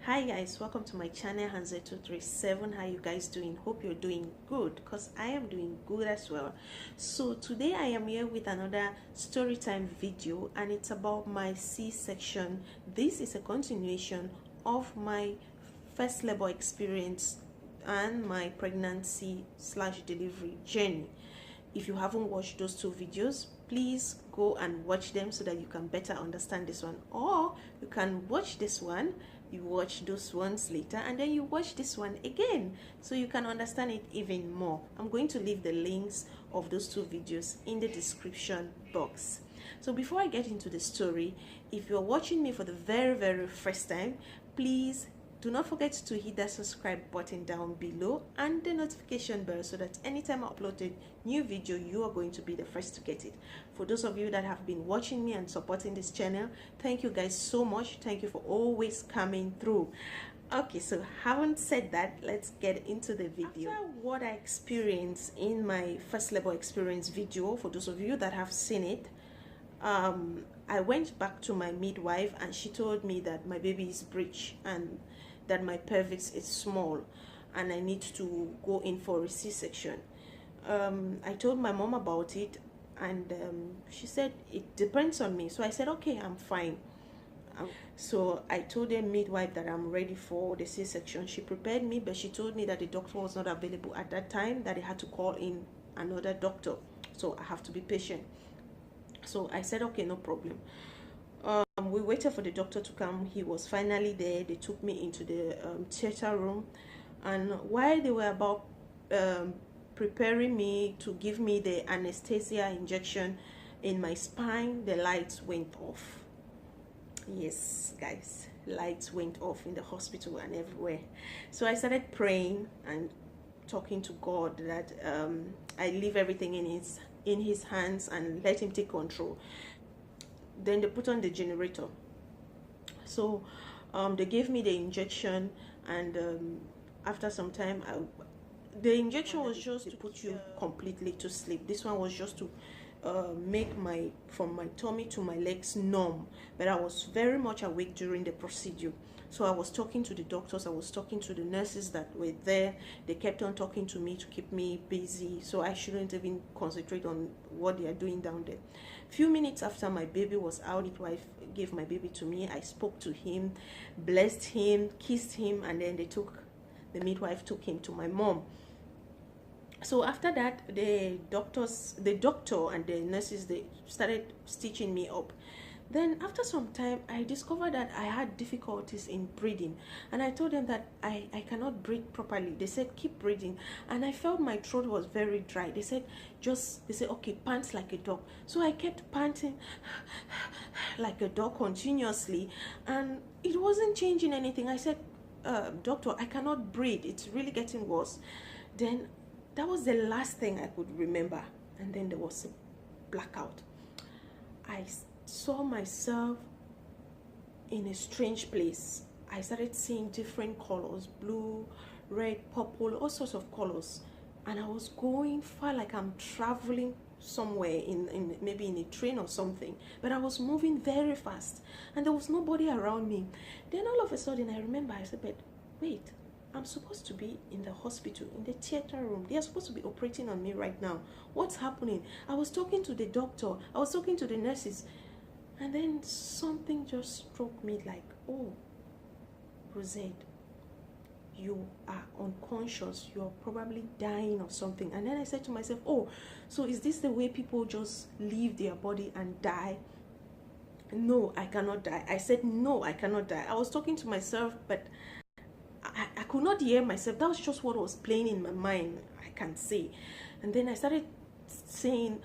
Hi guys, welcome to my channel Hanze237. How you guys doing? Hope you're doing good, because I am doing good as well. So today I am here with another story time video, and it's about my C-section. This is a continuation of my first labor experience and my pregnancy/delivery journey. If you haven't watched those two videos, please go and watch them so that you can better understand this one, or you can watch this one, you watch those ones later, and then you watch this one again so you can understand it even more. I'm going to leave the links of those two videos in the description box. So before I get into the story, if you're watching me for the very first time, please do not forget to hit that subscribe button down below and the notification bell so that anytime I upload a new video, you are going to be the first to get it. For those of you that have been watching me and supporting this channel, thank you guys so much. Thank you for always coming through. Okay, so having said that, let's get into the video. After what I experienced in my first labor experience video, for those of you that have seen it, I went back to my midwife and she told me that my baby is breech and that my pelvis is small and I need to go in for a C-section. I told my mom about it, and she said it depends on me. So I said, okay, I'm fine. So I told the midwife that I'm ready for the C-section. She prepared me, but she told me that the doctor was not available at that time, that they had to call in another doctor, so I have to be patient. So I said, okay, no problem. We waited for the doctor to come. He was finally there. They took me into the theater room, and while they were about preparing me to give me the anesthesia injection in my spine, the lights went off. Yes guys, lights went off in the hospital and everywhere. So I started praying and talking to God that I leave everything in his hands and let him take control. Then they put on the generator. So they gave me the injection, and after some time the injection was just to put you completely to sleep. This one was just to make from my tummy to my legs numb, but I was very much awake during the procedure. So I was talking to the doctors, I was talking to the nurses that were there. They kept on talking to me to keep me busy, so I shouldn't even concentrate on what they are doing down there. Few minutes after my baby was out, the wife gave my baby to me. I spoke to him, blessed him, kissed him, and then the midwife took him to my mom. So after that, the doctor and the nurses, they started stitching me up. Then after some time, I discovered that I had difficulties in breathing, and I told them that I cannot breathe properly. They said keep breathing, and I felt my throat was very dry. They said okay, pant like a dog. So I kept panting like a dog continuously, and it wasn't changing anything. I said, doctor, I cannot breathe, it's really getting worse. Then that was the last thing I could remember, and then there was a blackout. I saw myself in a strange place. I started seeing different colors, blue, red, purple, all sorts of colors, and I was going far, like I'm traveling somewhere in maybe in a train or something, but I was moving very fast and there was nobody around me. Then all of a sudden I remember, I said, but wait, I'm supposed to be in the hospital, in the theater room. They are supposed to be operating on me right now. What's happening? I was talking to the doctor, I was talking to the nurses, and then something just struck me like, oh, Rosette, you are unconscious, you're probably dying or something. And then I said to myself, oh, so is this the way people just leave their body and die? No, I cannot die. I said, no, I cannot die. I was talking to myself, but I could not hear myself. That was just what was playing in my mind, I can say. And then I started saying,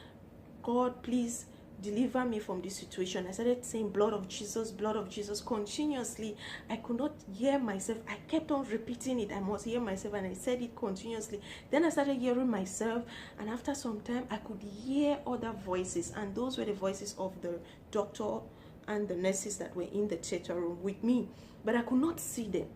God, please deliver me from this situation. I started saying blood of Jesus continuously. I could not hear myself. I kept on repeating it. I must hear myself, and I said it continuously. Then I started hearing myself, and after some time I could hear other voices, and those were the voices of the doctor and the nurses that were in the theater room with me, but I could not see them.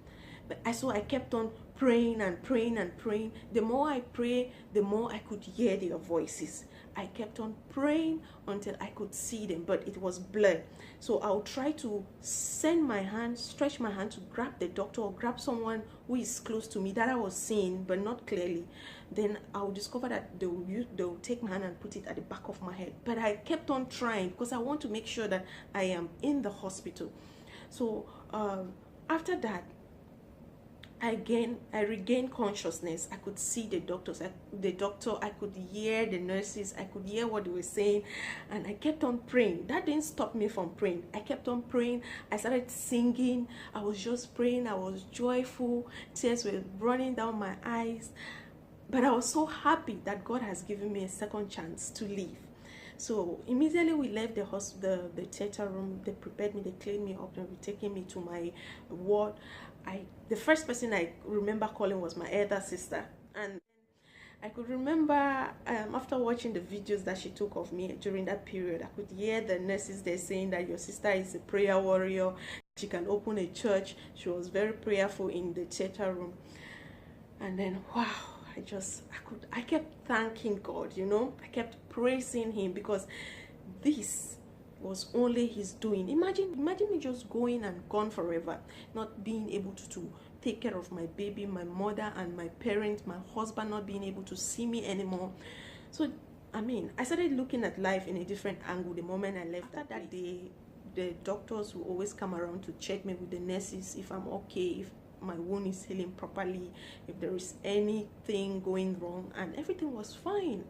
But so I kept on praying and praying and praying. The more I pray, the more I could hear their voices. I kept on praying until I could see them, but it was blurred. So I'll try to send my hand, stretch my hand to grab the doctor or grab someone who is close to me that I was seeing, but not clearly. Then I'll discover that they'll take my hand and put it at the back of my head. But I kept on trying because I want to make sure that I am in the hospital. So after that, I regained consciousness. I could see the doctors, I could hear the nurses, I could hear what they were saying, and I kept on praying. That didn't stop me from praying. I kept on praying. I started singing. I was just praying. I was joyful. Tears were running down my eyes. But I was so happy that God has given me a second chance to live. So immediately we left the theater room. They prepared me, they cleaned me up, and were taking me to my ward. The first person I remember calling was my elder sister, and I could remember after watching the videos that she took of me during that period, I could hear the nurses there saying that your sister is a prayer warrior, she can open a church. She was very prayerful in the theater room. And then wow, I kept thanking God, you know. I kept praising him because this was only his doing. Imagine me just going and gone forever, not being able to take care of my baby, my mother and my parents, my husband not being able to see me anymore. So I mean, I started looking at life in a different angle the moment I left. That day, the doctors will always come around to check me with the nurses if I'm okay, if my wound is healing properly, if there is anything going wrong, and everything was fine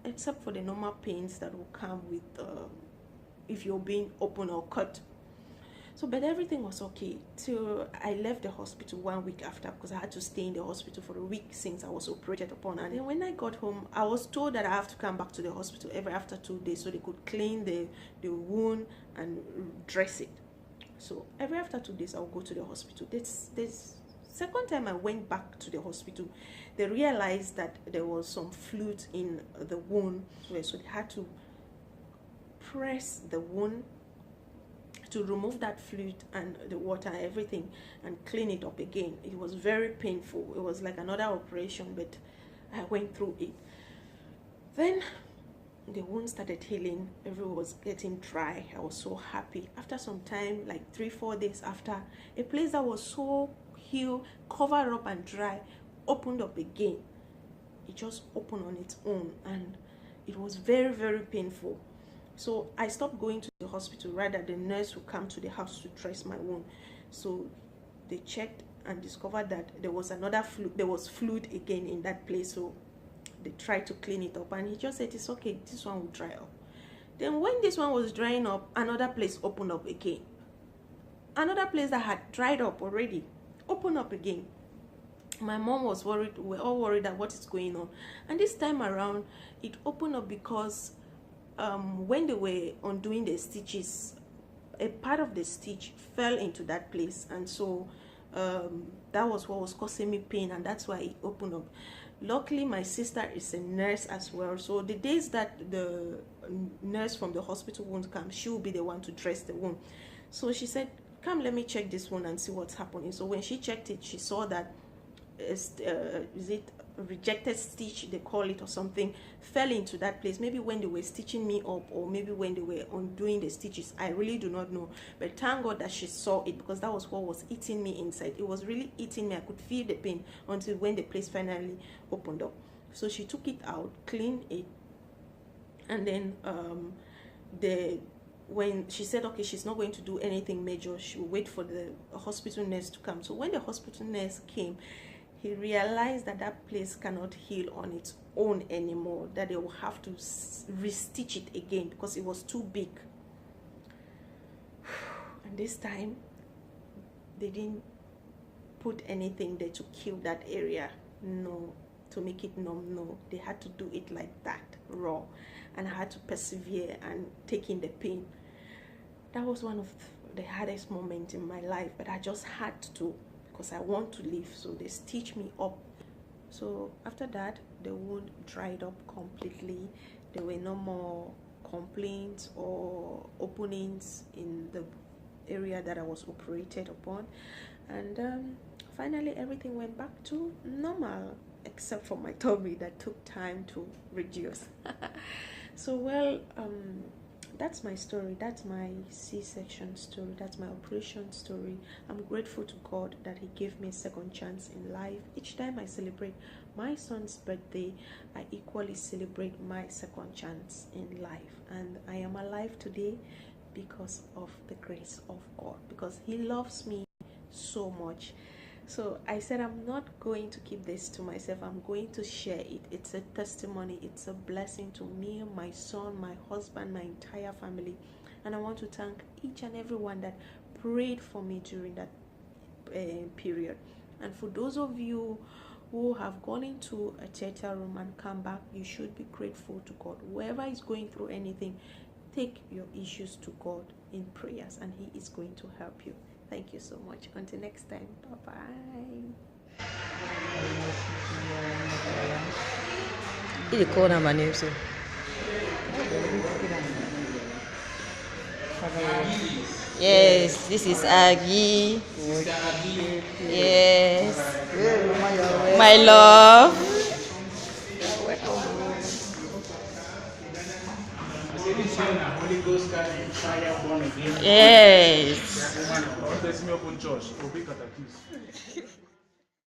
except for the normal pains that will come with if you're being open or cut. So but everything was okay till I left the hospital 1 week after, because I had to stay in the hospital for a week since I was operated upon. And then when I got home, I was told that I have to come back to the hospital every after 2 days so they could clean the wound and dress it. So every after 2 days I'll go to the hospital. This second time I went back to the hospital, they realized that there was some fluid in the wound, so they had to press the wound to remove that fluid and the water and everything and clean it up again. It was very painful. It was like another operation, but I went through it. Then the wound started healing. Everyone was getting dry. I was so happy. After some time, like 3-4 days after, a place that was so healed, covered up and dry, opened up again. It just opened on its own, and it was very, very painful. So I stopped going to the hospital. Rather, the nurse would come to the house to dress my wound. So they checked and discovered that there was another fluid. There was fluid again in that place. So they tried to clean it up, and he just said, it's okay, this one will dry up. Then when this one was drying up, another place opened up again. Another place that had dried up already opened up again. My mom was worried. We're all worried that what is going on. And this time around, it opened up because when they were undoing the stitches, a part of the stitch fell into that place, and so that was what was causing me pain, and that's why it opened up. Luckily, my sister is a nurse as well, so the days that the nurse from the hospital won't come, she will be the one to dress the wound. So she said, come, let me check this one and see what's happening. So when she checked it, she saw that is it rejected stitch, they call it, or something, fell into that place. Maybe when they were stitching me up, or maybe when they were undoing the stitches, I really do not know. But thank God that she saw it, because that was what was eating me inside. It was really eating me. I could feel the pain until when the place finally opened up. So she took it out, cleaned it, and then when she said okay, she's not going to do anything major, she will wait for the hospital nurse to come. So when the hospital nurse came, he realized that that place cannot heal on its own anymore, that they will have to restitch it again because it was too big. And this time, they didn't put anything there to kill that area. No. To make it numb. No. They had to do it like that, raw. And I had to persevere and take in the pain. That was one of the hardest moments in my life, but I just had to, because I want to live. So they stitched me up. So after that, the wound dried up completely. There were no more complaints or openings in the area that I was operated upon. And finally, everything went back to normal. except for my tummy that took time to reduce. So well, that's my story. That's my C-section story. That's my operation story. I'm grateful to God that He gave me a second chance in life. Each time I celebrate my son's birthday, I equally celebrate my second chance in life. And I am alive today because of the grace of God, because He loves me so much. So I said I'm not going to keep this to myself. I'm going to share it. It's a testimony. It's a blessing to me, my son, my husband, my entire family. And I want to thank each and everyone that prayed for me during that period. And for those of you who have gone into a theater room and come back, you should be grateful to God. Whoever is going through anything, take your issues to God in prayers, and He is going to help you. Thank you so much. Until next time. Bye-bye. You call my name, so. Yes, this is Aggie. Yes. My love. Yes.